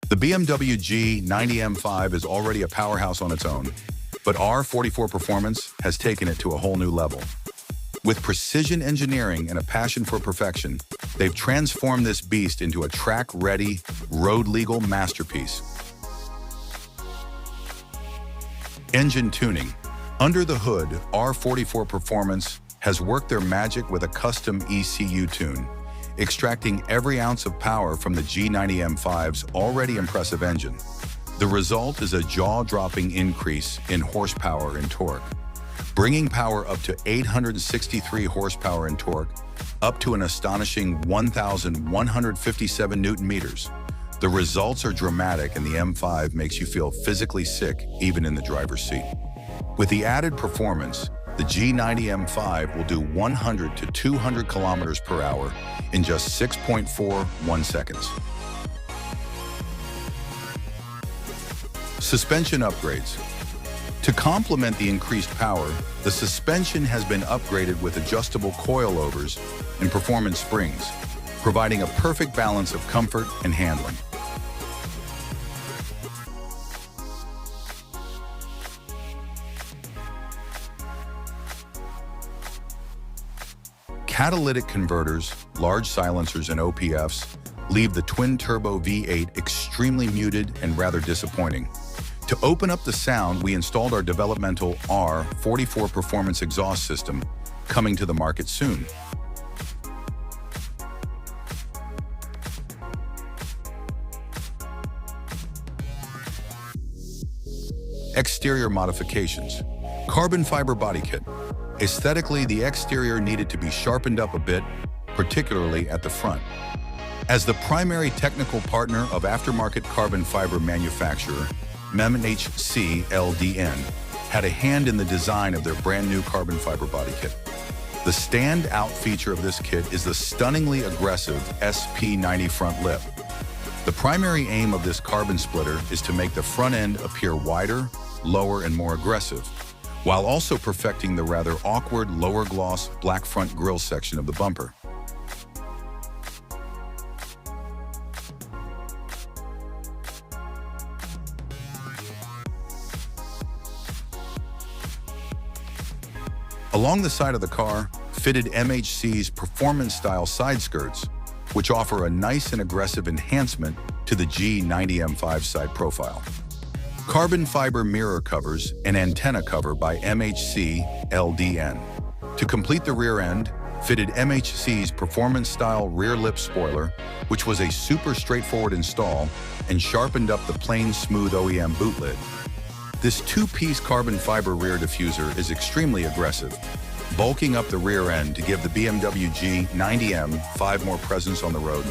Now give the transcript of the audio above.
The BMW G90 M5 is already a powerhouse on its own, but R44 Performance has taken it to a whole new level. With precision engineering and a passion for perfection, they've transformed this beast into a track-ready, road-legal masterpiece. Engine tuning. Under the hood, R44 Performance has worked their magic with a custom ECU tune, extracting every ounce of power from the G90 M5's already impressive engine. The result is a jaw-dropping increase in horsepower and torque, bringing power up to 863 horsepower and torque, up to an astonishing 1,157 Newton meters. The results are dramatic, and the M5 makes you feel physically sick even in the driver's seat. With the added performance, the G90 M5 will do 100 to 200 kilometers per hour in just 6.41 seconds. Suspension upgrades. To complement the increased power, the suspension has been upgraded with adjustable coilovers and performance springs, providing a perfect balance of comfort and handling. Catalytic converters, large silencers, and OPFs leave the twin-turbo V8 extremely muted and rather disappointing. To open up the sound, we installed our developmental R44 Performance exhaust system, coming to the market soon. Exterior modifications. Carbon fiber body kit. Aesthetically, the exterior needed to be sharpened up a bit, particularly at the front. As the primary technical partner of aftermarket carbon fiber manufacturer, MHC LDN had a hand in the design of their brand new carbon fiber body kit. The standout feature of this kit is the stunningly aggressive SP90 front lip. The primary aim of this carbon splitter is to make the front end appear wider, lower, and more aggressive, while also perfecting the rather awkward lower gloss black front grille section of the bumper. Along the side of the car, fitted MHC's performance-style side skirts, which offer a nice and aggressive enhancement to the G90 M5 side profile. Carbon fiber mirror covers and antenna cover by MHC LDN. To complete the rear end, fitted MHC's performance-style rear lip spoiler, which was a super straightforward install and sharpened up the plain smooth OEM boot lid. This two-piece carbon fiber rear diffuser is extremely aggressive, bulking up the rear end to give the BMW G90 M5 more presence on the road.